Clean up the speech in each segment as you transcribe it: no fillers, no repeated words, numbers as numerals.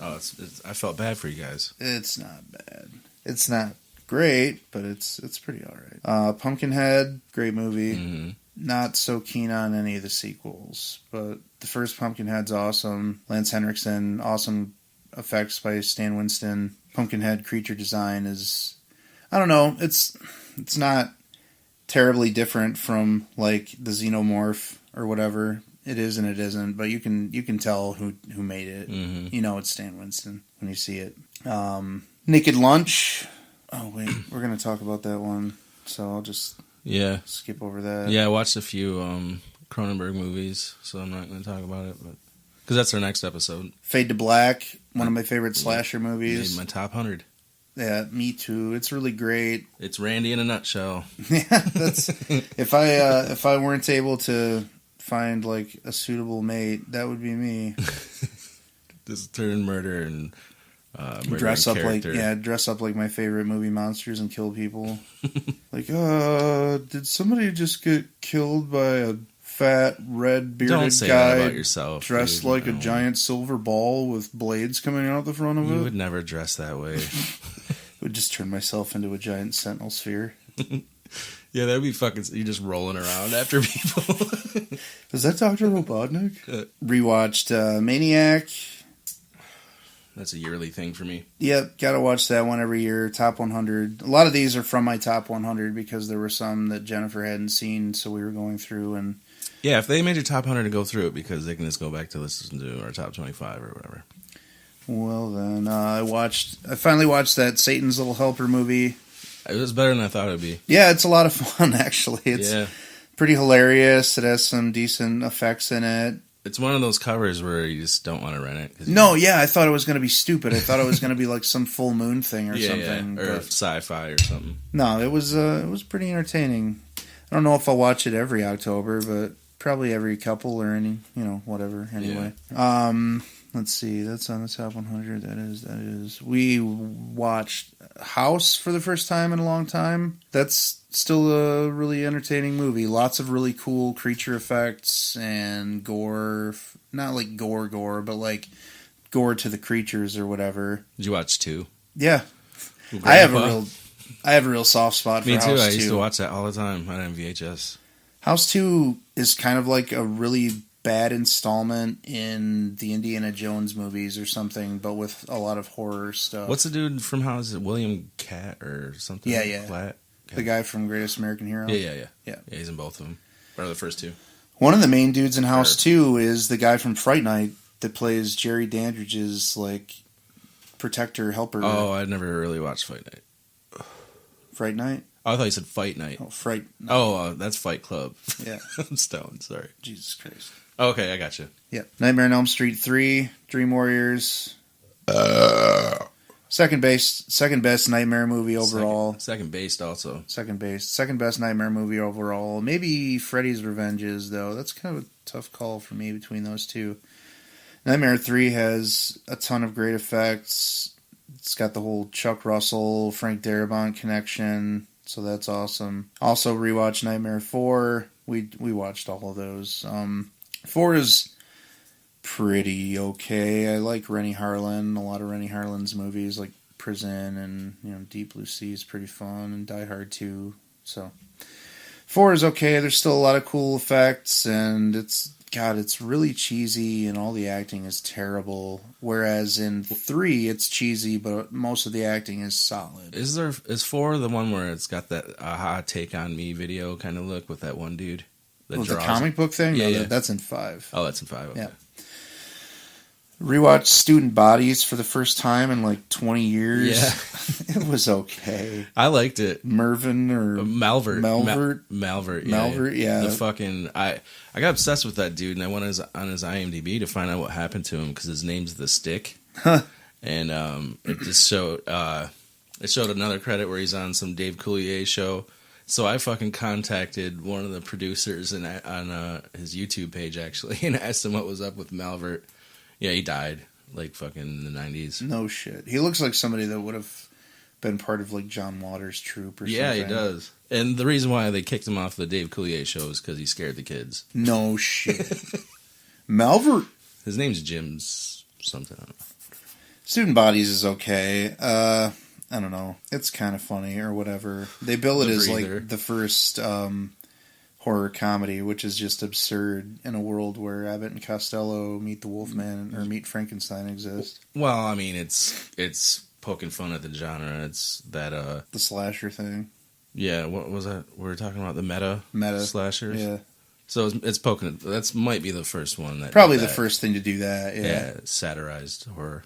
Oh, I felt bad for you guys. It's not bad. It's not great, but it's pretty all right. Pumpkinhead, great movie. Mm-hmm. Not so keen on any of the sequels, but the first Pumpkinhead's awesome. Lance Henriksen, awesome effects by Stan Winston. Pumpkinhead creature design is, I don't know, it's not terribly different from like the Xenomorph or whatever. It is and it isn't, but you can tell who made it. Mm-hmm. You know it's Stan Winston when you see it. Naked Lunch. Oh wait, we're gonna talk about that one, so I'll just skip over that. Yeah, I watched a few Cronenberg movies, so I'm not going to talk about it, but because that's our next episode. Fade to Black, one of my favorite slasher movies. Made my top 100. Yeah, me too. It's really great. It's Randy in a nutshell. Yeah, that's if I weren't able to find like a suitable mate, that would be me. Just turn murder and dress up character. dress up like my favorite movie monsters and kill people. Like, did somebody just get killed by a fat red bearded Don't say guy that about yourself, dressed dude. like No. a giant silver ball with blades coming out the front of it? You would never dress that way. I would just turn myself into a giant sentinel sphere. Yeah, that'd be fucking... You're just rolling around after people. Is that Dr. Robotnik? Rewatched Maniac. That's a yearly thing for me. Yep, gotta watch that one every year. Top 100. A lot of these are from my top 100 because there were some that Jennifer hadn't seen, so we were going through and... Yeah, if they made your top 100 to go through it, because they can just go back to listen to our top 25 or whatever. Well, then, I finally watched that Satan's Little Helper movie. It was better than I thought it would be. Yeah, it's a lot of fun, actually. It's Yeah. pretty hilarious. It has some decent effects in it. It's one of those covers where you just don't want to rent it. No, yeah, I thought it was going to be stupid. I thought it was going to be like some full moon thing or something. Or sci-fi or something. No, it was pretty entertaining. I don't know if I'll watch it every October, but probably every couple or any, whatever. Anyway, let's see. That's on the top 100. That is. We watched House for the first time in a long time. That's still a really entertaining movie. Lots of really cool creature effects and gore. Not like gore, but like gore to the creatures or whatever. Did you watch 2? Yeah. Grandpa? I have a real soft spot for Me House too. 2. I used to watch that all the time on VHS. House 2 is kind of like a really bad installment in the Indiana Jones movies or something, but with a lot of horror stuff. What's the dude from House? Is it William Cat or something? Yeah. Platt? The guy from Greatest American Hero? Yeah. He's in both of them. Or the first 2. One of the main dudes in House 2 is the guy from Fright Night that plays Jerry Dandridge's, like, protector, helper. Oh, I never really watched Fight Night. Fright Night? Oh, I thought you said Fight Night. Oh, Fright Night. Oh, that's Fight Club. Yeah. I'm stoned, sorry. Jesus Christ. Okay, I got you. Yep. Nightmare on Elm Street 3, Dream Warriors. Second best Nightmare movie overall. Second based also. Second best Nightmare movie overall. Maybe Freddy's Revengeance, though. That's kind of a tough call for me between those two. Nightmare 3 has a ton of great effects. It's got the whole Chuck Russell, Frank Darabont connection, so that's awesome. Also rewatched Nightmare 4. We watched all of those. 4 is pretty okay. I like Rennie Harlin. A lot of Rennie Harlin's movies, like Prison and Deep Blue Sea is pretty fun, and Die Hard 2. So 4 is okay. There's still a lot of cool effects, and it's really cheesy, and all the acting is terrible. Whereas in 3, it's cheesy, but most of the acting is solid. Is 4 the one where it's got that aha take on me video kind of look with that one dude? The comic book thing? Yeah, no, that's in 5. Oh, that's in 5. Okay. Yeah. Rewatched Student Bodies for the first time in like 20 years. Yeah. It was okay. I liked it. Mervyn or Malvert. Malvert. Yeah. Malvert, yeah. The fucking I got obsessed with that dude, and I went on his IMDb to find out what happened to him because his name's The Stick, and it just showed another credit where he's on some Dave Coulier show. So I fucking contacted one of the producers on his YouTube page actually, and asked him what was up with Malvert. Yeah, he died like fucking in the 90s. No shit. He looks like somebody that would have been part of like John Waters' troupe or something. Yeah, he does. And the reason why they kicked him off the Dave Coulier show is because he scared the kids. No shit. Malvert. His name's Jim's something. I don't know. Student Bodies is okay. I don't know. It's kind of funny or whatever. They bill it as like the first horror comedy, which is just absurd in a world where Abbott and Costello meet the Wolfman or meet Frankenstein exist. Well, I mean, it's poking fun at the genre. It's that the slasher thing. Yeah, what was that? We were talking about the meta slashers. Yeah. So it's poking. That might be the first one. Probably the first thing to do that. Yeah, satirized horror.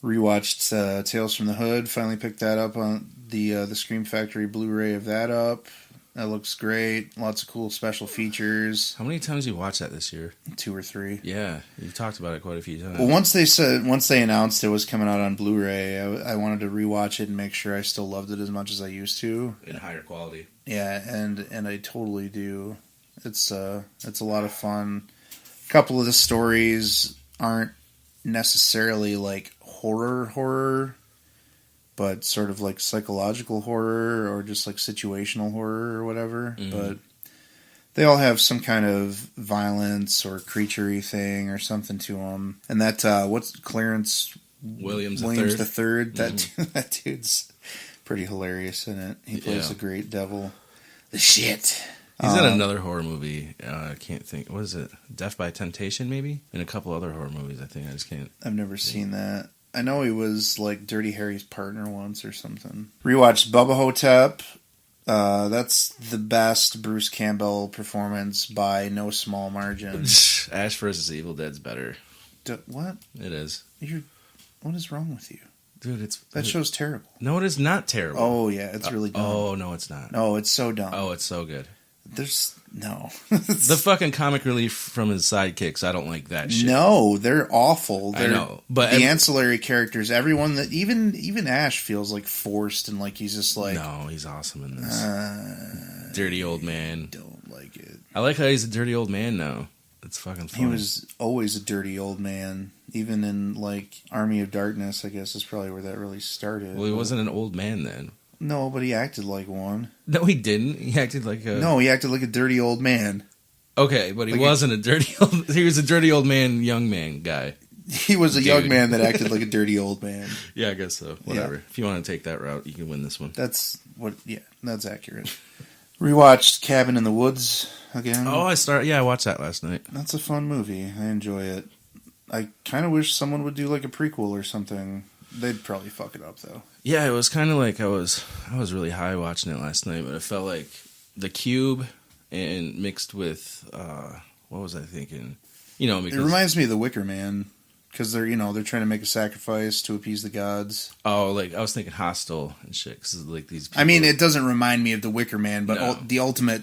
Rewatched Tales from the Hood. Finally picked that up on the Scream Factory Blu-ray of that up. That looks great. Lots of cool special features. How many times have you watched that this year? 2 or 3. Yeah, you've talked about it quite a few times. Well, once they announced it was coming out on Blu-ray, I wanted to rewatch it and make sure I still loved it as much as I used to. In higher quality. Yeah, and I totally do. It's a lot of fun. A couple of the stories aren't necessarily like horror, but sort of like psychological horror or just like situational horror or whatever. Mm-hmm. But they all have some kind of violence or creature-y thing or something to them. And that, what's Clarence Williams III? Mm-hmm. That dude's pretty hilarious in it. He plays a great devil. The shit. He's in another horror movie. I can't think. What is it? Death by Temptation, maybe? And a couple other horror movies, I think. I just can't. I've never seen that. I know he was like Dirty Harry's partner once or something. Rewatched Bubba Hotep. That's the best Bruce Campbell performance by no small margin. Ash vs. Evil Dead's better. What? It is. What is wrong with you? Dude, that show's terrible. No, it is not terrible. Oh, yeah, it's really dumb. Oh, no, it's not. No, it's so dumb. Oh, it's so good. There's no the fucking comic relief from his sidekicks. I don't like that shit. No, they're awful. I know, but the ancillary characters, everyone that even Ash feels like forced and like he's just like no, he's awesome in this. Dirty old man. Don't like it. I like how he's a dirty old man now. It's fucking funny. He was always a dirty old man, even in like Army of Darkness. I guess is probably where that really started. Well, he wasn't an old man then. No, but he acted like one. No, he didn't. He acted like a... No, he acted like a dirty old man. Okay, but he wasn't a dirty old... He was a dirty old man, young man guy. He was a young man that acted like a dirty old man. Yeah, I guess so. Whatever. Yeah. If you want to take that route, you can win this one. That's accurate. Rewatched Cabin in the Woods again. Oh, I watched that last night. That's a fun movie. I enjoy it. I kind of wish someone would do like a prequel or something. They'd probably fuck it up though. Yeah, it was kind of like I was really high watching it last night, but it felt like The Cube and mixed with what was I thinking? Because it reminds me of The Wicker Man because they're trying to make a sacrifice to appease the gods. Oh, like I was thinking Hostel and shit. Cause like these. I mean, it doesn't remind me of The Wicker Man, but the ultimate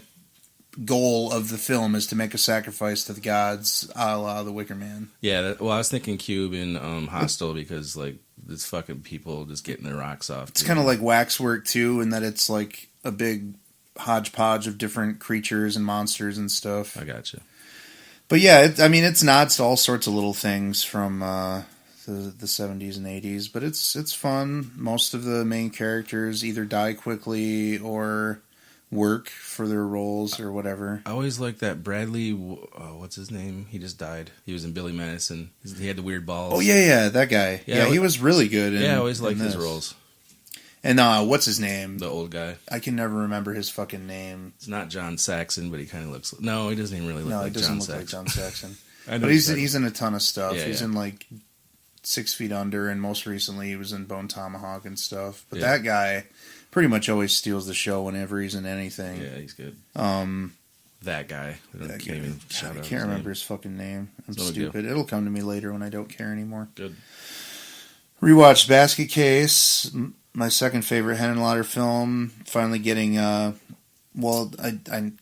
goal of the film is to make a sacrifice to the gods, a la The Wicker Man. Yeah, I was thinking Cube and Hostel because like. It's fucking people just getting their rocks off. It's kind of like Waxwork too, in that it's like a big hodgepodge of different creatures and monsters and stuff. I gotcha. But yeah, it's nods to all sorts of little things from the 70s and 80s, but it's fun. Most of the main characters either die quickly or work for their roles or whatever. I always liked that Bradley, what's his name? He just died. He was in Billy Madison. He had the weird balls. Oh, yeah, that guy. Yeah, he was really good. I always liked his roles. And what's his name? The old guy. I can never remember his fucking name. It's not John Saxon, but he kind of looks... No, he doesn't even really look like John Saxon. No, he doesn't look like John Saxon. But he's in a ton of stuff. He's in like 6 Feet Under, and most recently he was in Bone Tomahawk and stuff. But that guy... pretty much always steals the show whenever he's in anything. Yeah, he's good. That guy. I can't remember his fucking name. I'm stupid. It'll come to me later when I don't care anymore. Good. Rewatched Basket Case, my second favorite Henenlotter film. Finally getting, I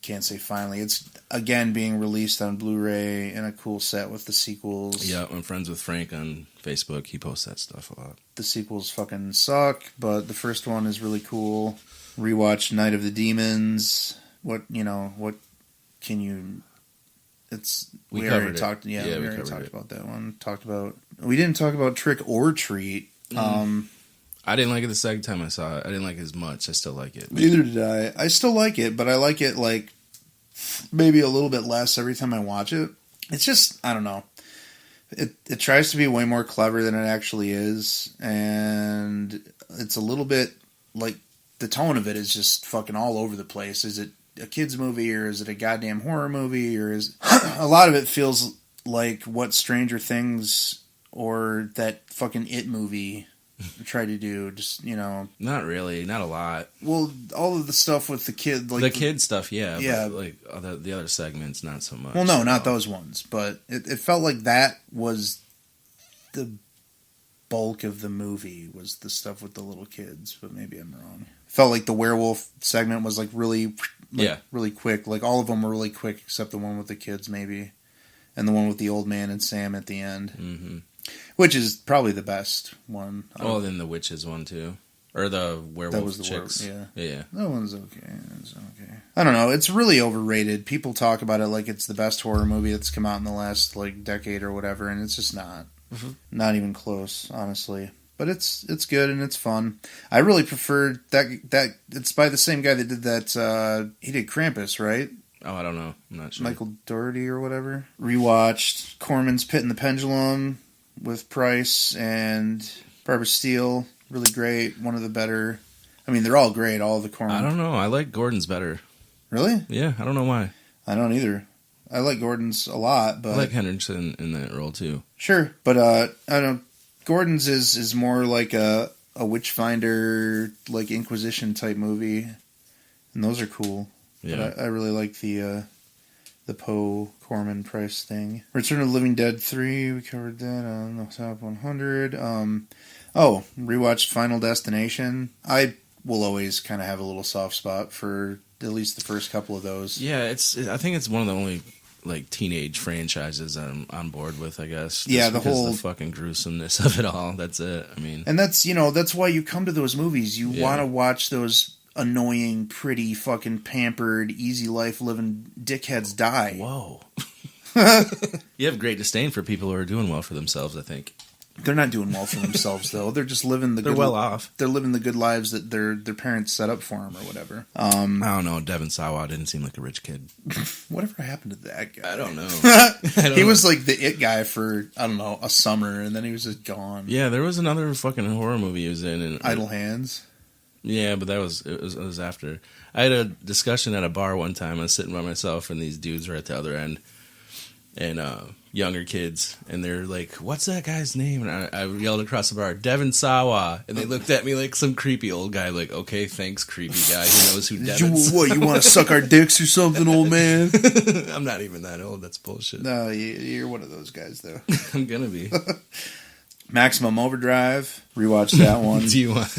can't say finally. It's, again, being released on Blu-ray in a cool set with the sequels. Yeah, I'm friends with Frank on Facebook. He posts that stuff a lot. The sequels fucking suck, but the first one is really cool. Rewatched Night of the Demons. What can you... We already talked about that one. We didn't talk about Trick or Treat. I didn't like it the second time I saw it. I didn't like it as much. I still like it. Neither did I. I still like it, but I like it like maybe a little bit less every time I watch it. It's just, I don't know. It tries to be way more clever than it actually is, and it's a little bit like the tone of it is just fucking all over the place. Is it a kids movie or is it a goddamn horror movie, or is a lot of it feels like what Stranger Things or that fucking It movie tried to do. Just, you know, not really, not a lot. Well, all of the stuff with the kid, like the kid stuff, yeah, yeah. But like the other segments, not so much. Well, no, not those ones, but it felt like that was the bulk of the movie, was the stuff with the little kids. But maybe I'm wrong. Felt like the werewolf segment was like really, really quick. Like all of them were really quick, except the one with the kids, maybe, and the one with the old man and Sam at the end. Mm-hmm. Which is probably the best one. Oh, then the witches one too, or the werewolf that was the chicks. Yeah. That one's okay. It's okay. I don't know. It's really overrated. People talk about it like it's the best horror movie that's come out in the last like decade or whatever, and it's just not. Mm-hmm. Not even close, honestly. But it's good and it's fun. I really preferred that. It's by the same guy that did that. He did Krampus, right? Oh, I don't know. I'm not sure. Michael Dougherty or whatever. Rewatched Corman's Pit and the Pendulum with Price and Barbara Steele. Really great. One of the better. I mean, they're all great. All of the Corman. I don't know. I like Gordon's better. Really? Yeah. I don't know why. I don't either. I like Gordon's a lot, but I like Henderson in that role too. Sure, but I don't know. Gordon's is more like a Witchfinder, like Inquisition type movie, and those are cool. Yeah, but I really like the Poe Corman Price thing. Return of the Living Dead 3, we covered that on the top 100. Rewatched Final Destination. I will always kind of have a little soft spot for at least the first couple of those. Yeah, I think it's one of the only like teenage franchises that I'm on board with, I guess. Yeah, the fucking gruesomeness of it all. That's it. I mean, and that's why you come to those movies. You want to watch those annoying, pretty, fucking pampered, easy life living dickheads die. Whoa. You have great disdain for people who are doing well for themselves, I think. They're not doing well for themselves, though. They're just living They're well off. They're living the good lives that their parents set up for them or whatever. I don't know. Devin Sawa didn't seem like a rich kid. Whatever happened to that guy? I don't know. He was like the it guy for, I don't know, a summer, and then he was just gone. Yeah, there was another fucking horror movie he was in. Idle Hands? Yeah, but it was after. I had a discussion at a bar one time. I was sitting by myself, and these dudes were at the other end. And younger kids, and they're like, "What's that guy's name?" And I yelled across the bar, "Devin Sawa," and they looked at me like some creepy old guy. Like, "Okay, thanks, creepy guy who knows who Devin." You want to suck our dicks or something, old man? I'm not even that old. That's bullshit. No, you're one of those guys, though. I'm gonna be. Maximum Overdrive. Rewatch that one. Do you want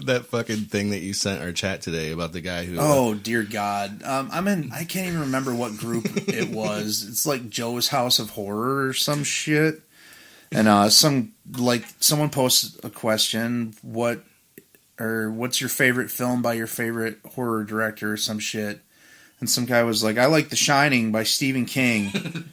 that fucking thing that you sent our chat today about the guy who? Oh dear God! I can't even remember what group it was. It's like Joe's House of Horror or some shit. And someone posts a question: what's your favorite film by your favorite horror director or some shit? And some guy was like, "I like The Shining by Stephen King."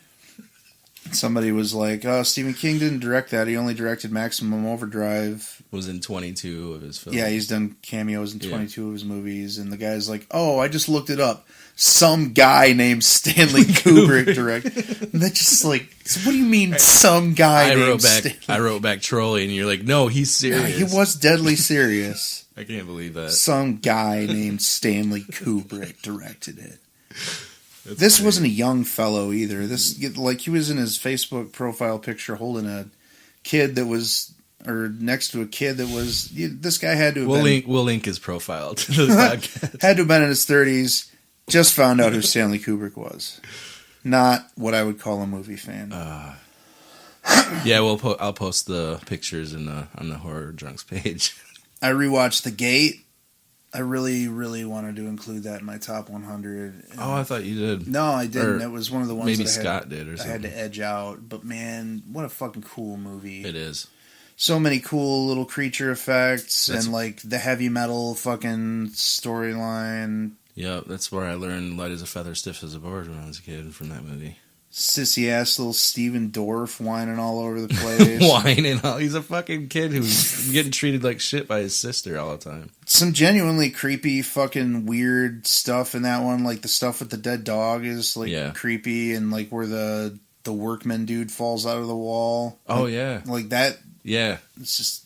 Somebody was like, "Oh, Stephen King didn't direct that. He only directed Maximum Overdrive." Was in 22 of his films. Yeah, he's done cameos in 22 of his movies. And the guy's like, "Oh, I just looked it up. Some guy named Stanley Kubrick directed." And that's just like, so what do you mean, some guy I wrote back trolling, and you're like, "No, he's serious." Yeah, he was deadly serious. I can't believe that. Some guy named Stanley Kubrick directed it. That's this great. Wasn't a young fellow either. He was in his Facebook profile picture holding a kid that was, or next to a kid that was. This guy had to have We'll link his profile to the podcast. Had to have been in his 30s. Just found out who Stanley Kubrick was. Not what I would call a movie fan. Yeah, I'll post the pictures on the Horror Drunks page. I rewatched The Gate. I really, really wanted to include that in my top 100. Oh, I thought you did. No, I didn't. It was one of the ones maybe that Scott did or something. I had to edge out. But man, what a fucking cool movie. It is. So many cool little creature effects and like the heavy metal fucking storyline. Yeah, that's where I learned light as a feather, stiff as a board when I was a kid from that movie. Sissy ass little Steven Dorff whining all over the place. Whining all. He's a fucking kid who's getting treated like shit by his sister all the time. Some genuinely creepy fucking weird stuff in that one. Like the stuff with the dead dog is like creepy, and like where the the workman dude falls out of the wall. Oh, yeah. Like that. Yeah. It's just